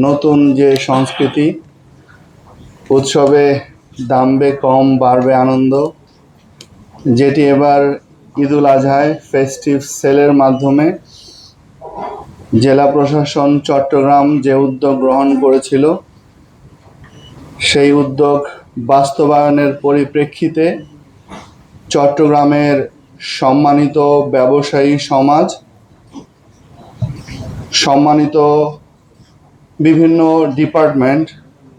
নতুন যে সংস্কৃতি, উৎসবে দামবে কম বাড়বে আনন্দ, যেটি এবার ঈদুল আজহায় ফেস্টিভ সেলের মাধ্যমে জেলা প্রশাসন চট্টগ্রাম যে উদ্যোগ গ্রহণ করেছিল, সেই উদ্যোগ বাস্তবায়নের পরিপ্রেক্ষিতে চট্টগ্রামের সম্মানিত ব্যবসায়ী সমাজ, সম্মানিত বিভিন্ন ডিপার্টমেন্ট,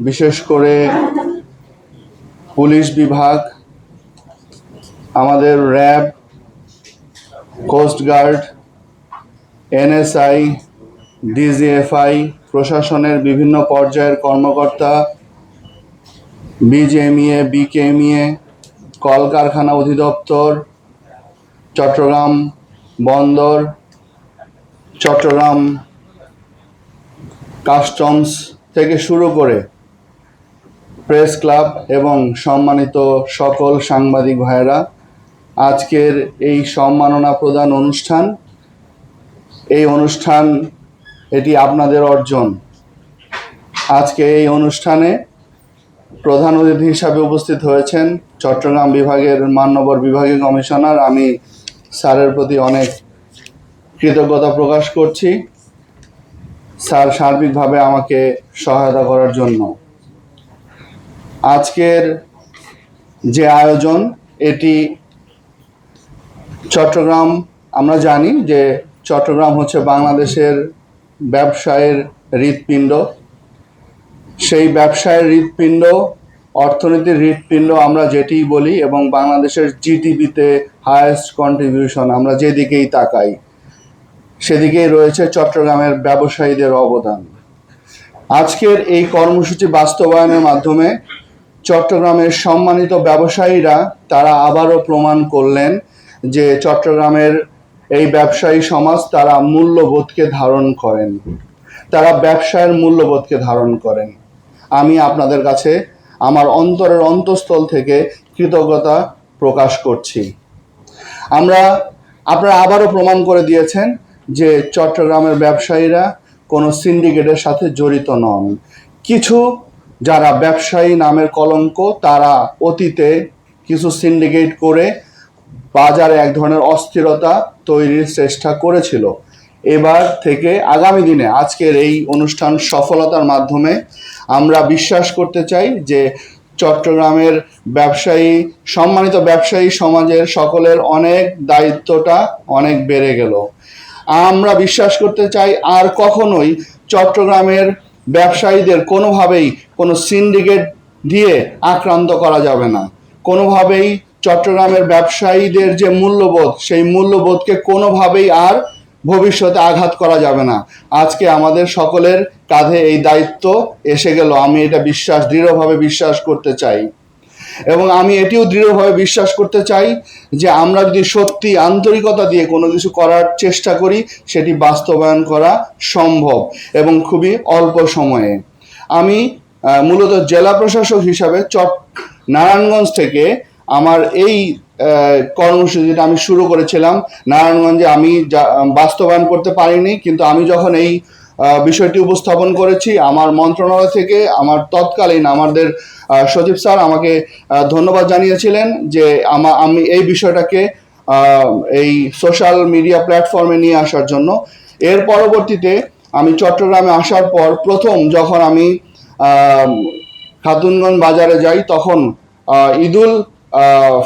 বিশেষ করে পুলিশ বিভাগ, আমাদের র্যাব, কোস্টগার্ড, এনএসআই, ডিজিএফআই, প্রশাসনের বিভিন্ন পর্যায়ের কর্মকর্তা, বিজেএমইএ, বিকেএমইএ, কলকারখানা অধিদপ্তর, চট্টগ্রাম বন্দর, চট্টগ্রাম কাস্টমস থেকে শুরু করে প্রেস ক্লাব এবং সম্মানিত সকল সাংবাদিক ভাইয়েরা, আজকের এই সম্মাননা প্রদান অনুষ্ঠান, এটি আপনাদের অর্জন। আজকে এই অনুষ্ঠানে প্রধান অতিথি হিসাবে উপস্থিত হয়েছেন চট্টগ্রাম বিভাগের মান্যবর বিভাগীয় কমিশনার। আমি স্যারের প্রতি অনেক কৃতজ্ঞতা প্রকাশ করছি, স্যার সার্বিকভাবে আমাকে সহায়তা করার জন্য। আজকের যে আয়োজন, এটি চট্টগ্রাম, আমরা জানি যে চট্টগ্রাম হচ্ছে বাংলাদেশের ব্যবসায়ের হৃৎপিণ্ড। সেই ব্যবসায়ের হৃৎপিণ্ড, অর্থনীতির হৃৎপিণ্ড আমরা যেটি বলি, এবং বাংলাদেশের জিডিপিতে হায়েস্ট কন্ট্রিবিউশন, আমরা যেদিকেই তাকাই সেদিকেই রয়েছে চট্টগ্রামের ব্যবসায়ীদের অবদান। আজকের এই কর্মসূচি বাস্তবায়নের মাধ্যমে চট্টগ্রামের সম্মানিত ব্যবসায়ীরা তারা আবারও প্রমাণ করলেন যে চট্টগ্রামের এই ব্যবসায়ী সমাজ তারা মূল্যবোধকে ধারণ করেন, তারা ব্যবসায়ের মূল্যবোধকে ধারণ করেন। আমি আপনাদের কাছে আমার অন্তরের অন্তঃস্থল থেকে কৃতজ্ঞতা প্রকাশ করছি। আপনারা আবারও প্রমাণ করে দিয়েছেন যে চট্টগ্রামের ব্যবসায়ীরা কোনো সিন্ডিকেটের সাথে জড়িত নন। কিছু যারা ব্যবসায়ী নামের কলঙ্ক, তারা অতীতে কিছু সিন্ডিকেট করে বাজারে এক ধরনের অস্থিরতা তৈরির চেষ্টা করেছিল। এবার থেকে আগামী দিনে আজকের এই অনুষ্ঠান সফলতার মাধ্যমে আমরা বিশ্বাস করতে চাই যে চট্টগ্রামের সম্মানিত ব্যবসায়ী সমাজের সকলের অনেক দায়িত্বটা অনেক বেড়ে গেল। আমরা বিশ্বাস করতে চাই আর কখনোই চট্টগ্রামের ব্যবসায়ীদের কোনোভাবেই কোনো সিন্ডিকেট দিয়ে আক্রান্ত করা যাবে না। কোনোভাবেই চট্টগ্রামের ব্যবসায়ীদের যে মূল্যবোধ, সেই মূল্যবোধকে কোনোভাবেই আর ভবিষ্যতে আঘাত করা যাবে না। আজকে আমাদের সকলের কাঁধে এই দায়িত্ব এসে গেল, আমি এটা দৃঢ়ভাবে বিশ্বাস করতে চাই। এবং আমি এটিও দৃঢ়ভাবে বিশ্বাস করতে চাই যে আমরা যদি সত্যি আন্তরিকতা দিয়ে কোনো কিছু করার চেষ্টা করি, সেটি বাস্তবায়ন করা সম্ভব এবং খুবই অল্প সময়ে। আমি মূলত জেলা প্রশাসক হিসাবে নারায়ণগঞ্জ থেকে আমার এই কর্মসূচিটা আমি শুরু করেছিলাম। নারায়ণগঞ্জে আমি বাস্তবায়ন করতে পারিনি, কিন্তু আমি যখন এই বিষয়টি উপস্থাপন করেছি, আমার মন্ত্রণালয় থেকে তৎকালীন আমাদের সচিব স্যার আমাকে ধন্যবাদ জানিয়েছিলেন যে আমি এই বিষয়টাকে এই সোশ্যাল মিডিয়া প্ল্যাটফর্মে নিয়ে আসার জন্য। এর পরবর্তীতে আমি চট্টগ্রামে আসার পর প্রথম যখন আমি খাতুনগঞ্জ বাজারে যাই, তখন ঈদুল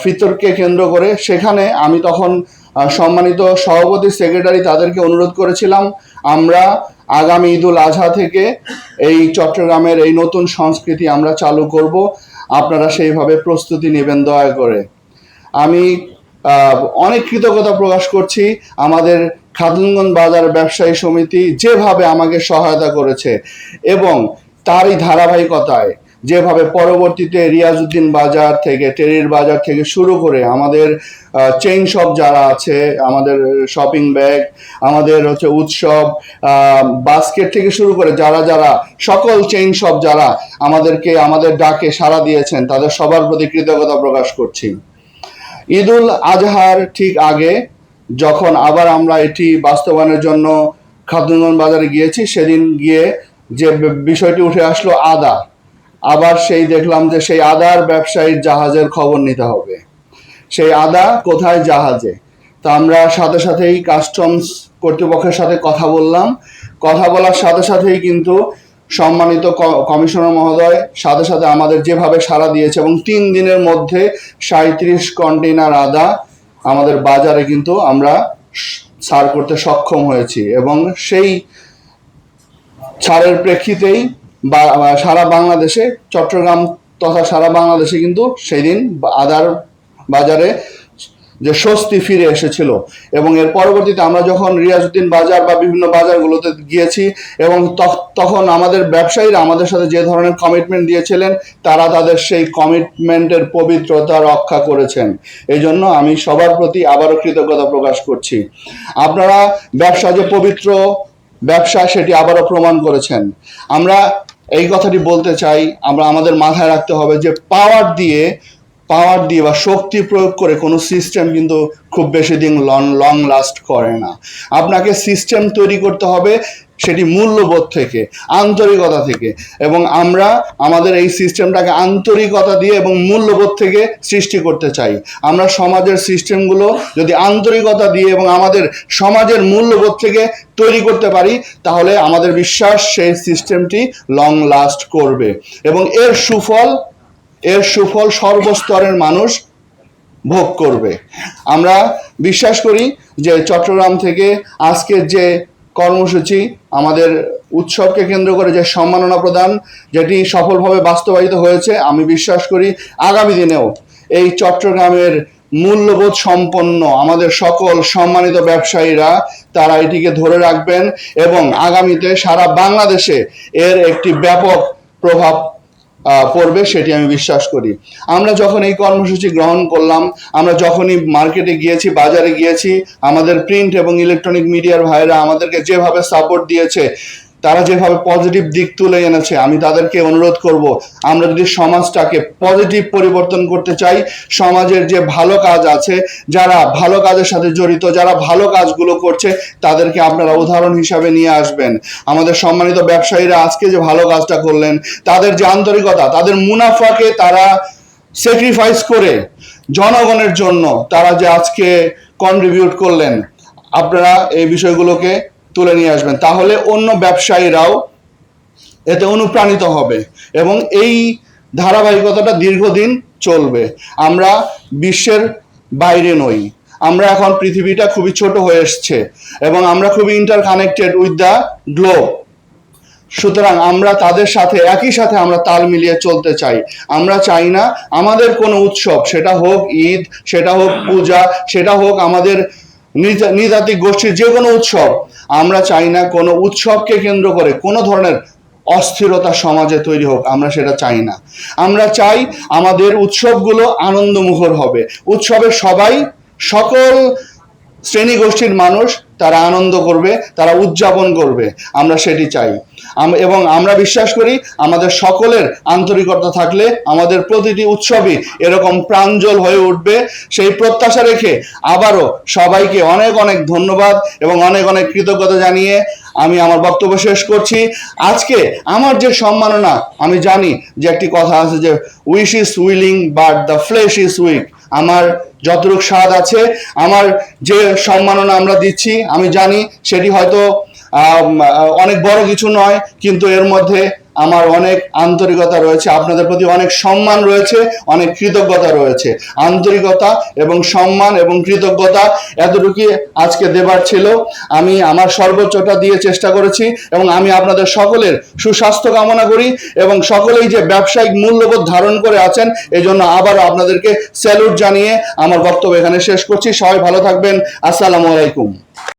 ফিতরকে কেন্দ্র করে সেখানে আমি তখন সম্মানিত সভাপতি, সেক্রেটারি তাদেরকে অনুরোধ করেছিলাম আমরা আগামী ঈদুল আজহা থেকে এই চট্টগ্রামের এই নতুন সংস্কৃতি আমরা চালু করব, আপনারা সেইভাবে প্রস্তুতি নেবেন দয়া করে। আমি অনেক কৃতজ্ঞতা প্রকাশ করছি আমাদের খাতুনগঞ্জ বাজার ব্যবসায়ী সমিতি যেভাবে আমাকে সহায়তা করেছে, এবং তারই ধারাবাহিকতায় যেভাবে পরবর্তীতে রিয়াজউদ্দিন বাজার থেকে, টেরির বাজার থেকে শুরু করে আমাদের চেইন শপ যারা আছে, আমাদের শপিং ব্যাগ, আমাদের উৎসব বাস্কেট থেকে শুরু করে যারা সকল চেইন শপ যারা আমাদের ডাকে সাড়া দিয়েছেন, তাদের সবার প্রতি কৃতজ্ঞতা প্রকাশ করছি। ঈদুল আজহার ঠিক আগে যখন আবার আমরা এটি বাস্তবায়নের জন্য খাতুনগঞ্জ বাজারে গিয়েছি, সেদিন গিয়ে যে বিষয়টি উঠে আসলো আদা, আবার সেই দেখলাম যে সেই আদার ব্যবসায়ীর জাহাজের খবর নিতে হবে। সেই আদা কোথায়? জাহাজে। তা আমরা সাথে সাথেই কাস্টমস কর্তৃপক্ষের সাথে কথা বললাম। কথা বলার সাথে সাথেই কিন্তু সম্মানিত কমিশনার মহোদয় সাথে সাথে আমাদের যেভাবে সাড়া দিয়েছে এবং 3 দিনের মধ্যে 37 কন্টেইনার আদা আমাদের বাজারে কিন্তু আমরা ছাড় করতে সক্ষম হয়েছি এবং সেই ছাড়ের প্রেক্ষিতেই সারা বাংলাদেশে, চট্টগ্রাম তথা সারা বাংলাদেশে কিন্তু সেই দিন আদার বাজারে যে স্বস্তি ফিরে এসেছিল। এবং এর পরবর্তীতে আমরা যখন রিয়াজউদ্দিন বাজার বা বিভিন্ন বাজারগুলোতে গিয়েছি এবং তখন আমাদের ব্যবসায়ীরা আমাদের সাথে যে ধরনের কমিটমেন্ট দিয়েছিলেন তারা তাদের সেই কমিটমেন্টের পবিত্রতা রক্ষা করেছেন। এই জন্য আমি সবার প্রতি আবারও কৃতজ্ঞতা প্রকাশ করছি। আপনারা ব্যবসা যে পবিত্র ব্যবসা সেটি আবারও প্রমাণ করেছেন। আমরা এই কথাটি বলতে চাই, আমরা আমাদের মাথায় রাখতে হবে যে পাওয়ার দিয়ে বা শক্তি প্রয়োগ করে কোনো সিস্টেম কিন্তু খুব বেশি দিন লং লাস্ট করে না। আপনাকে সিস্টেম তৈরি করতে হবে সেটি মূল্যবোধ থেকে, আন্তরিকতা থেকে, এবং আমরা আমাদের এই সিস্টেমটাকে আন্তরিকতা দিয়ে এবং মূল্যবোধ থেকে সৃষ্টি করতে চাই। আমরা সমাজের সিস্টেমগুলো যদি আন্তরিকতা দিয়ে এবং আমাদের সমাজের মূল্যবোধ থেকে তৈরি করতে পারি তাহলে আমাদের বিশ্বাস সেই সিস্টেমটি লং লাস্ট করবে এবং এর সুফল সর্বস্তরের মানুষ ভোগ করবে। আমরা বিশ্বাস করি যে চট্টগ্রাম থেকে আজকের যে কর্মসূচি, আমাদের উৎসবকে কেন্দ্র করে যে সম্মাননা প্রদান, যেটি সফলভাবে বাস্তবায়িত হয়েছে, আমি বিশ্বাস করি আগামী দিনেও এই চট্টগ্রামের মূল্যবোধ সম্পন্ন আমাদের সকল সম্মানিত ব্যবসায়ীরা তারা এটিকে ধরে রাখবেন এবং আগামীতে সারা বাংলাদেশে এর একটি ব্যাপক প্রভাব পড়বে সেটি আমি বিশ্বাস করি। আমরা যখন এই কর্মসূচি গ্রহণ করলাম, আমরা যখনই মার্কেটে গিয়েছি, বাজারে গিয়েছি, আমাদের প্রিন্ট এবং ইলেকট্রনিক মিডিয়ার ভাইরা আমাদেরকে যেভাবে সাপোর্ট দিয়েছে, তারা যেভাবে পজিটিভ দিক তুলে এনেছে, আমি তাদেরকে অনুরোধ করব আমরা যদি সমাজটাকে পজিটিভ পরিবর্তন করতে চাই, সমাজের যে ভালো কাজ আছে, যারা ভালো কাজের সাথে জড়িত, যারা ভালো কাজগুলো করছে তাদেরকে আপনারা উদাহরণ হিসাবে নিয়ে আসবেন। আমাদের সম্মানিত ব্যবসায়ীরা আজকে যে ভালো কাজটা করলেন, তাদের যে আন্তরিকতা, তাদের মুনাফাকে তারা স্যাক্রিফাইস করে জনগণের জন্য তারা যে আজকে কন্ট্রিবিউট করলেন, আপনারা এই বিষয়গুলোকে তুলে নিয়ে আসবেন, তাহলে অন্য ব্যবসায়ীরাও এতে অনুপ্রাণিত হবে এবং এই ধারাবাহিকতাটা দীর্ঘদিন চলবে। আমরা বিশ্বের বাইরে নই, আমরা এখন পৃথিবীটা খুবই ছোট হয়ে এসছে এবং আমরা খুবই ইন্টারকানেক্টেড উইথ দ্য গ্লোব। সুতরাং আমরা তাদের সাথে একই সাথে আমরা তাল মিলিয়ে চলতে চাই। আমরা চাই না আমাদের কোনো উৎসব, সেটা হোক ঈদ, সেটা হোক পূজা, সেটা হোক আমাদের নৃতাত্ত্বিক গোষ্ঠীর যে কোনো উৎসব, আমরা চাই না কোনো উৎসবকে কেন্দ্র করে কোনো ধরনের অস্থিরতা সমাজে তৈরি হোক, আমরা সেটা চাই না। আমরা চাই আমাদের উৎসবগুলো আনন্দমুখর হবে, উৎসবে সবাই, সকল শ্রেণী গোষ্ঠীর মানুষ তারা আনন্দ করবে, তারা উদযাপন করবে, আমরা সেটি চাই। এবং আমরা বিশ্বাস করি আমাদের সকলের আন্তরিকতা থাকলে আমাদের প্রতিটি উৎসবই এরকম প্রাঞ্জল হয়ে উঠবে। সেই প্রত্যাশা রেখে আবারও সবাইকে অনেক অনেক ধন্যবাদ এবং অনেক অনেক কৃতজ্ঞতা জানিয়ে আমি আমার বক্তব্য শেষ করছি। আজকে আমার যে সম্মাননা, আমি জানি যে একটি কথা আছে যে wish is willing but the flash is weak. আমার যতটুকু স্বাদ আছে, আমার যে সম্মাননা আমরা দিচ্ছি, আমি জানি সেটি হয়তো অনেক বড় কিছু নয়, কিন্তু এর মধ্যে আমার অনেক আন্তরিকতা রয়েছে, আপনাদের প্রতি অনেক সম্মান রয়েছে, অনেক কৃতজ্ঞতা রয়েছে। আন্তরিকতা এবং সম্মান এবং কৃতজ্ঞতা এতটুকু আজকে দেবার ছিল। আমি আমার সর্বোচ্চটা দিয়ে চেষ্টা করেছি এবং আমি আপনাদের সকলের সুস্বাস্থ্য কামনা করি এবং সকলেই যে ব্যবসায়িক মূল্যবোধ ধারণ করে আছেন এই জন্য আবারও আপনাদেরকে স্যালুট জানিয়ে আমার বক্তব্য এখানে শেষ করছি। সবাই ভালো থাকবেন। আসসালামু আলাইকুম।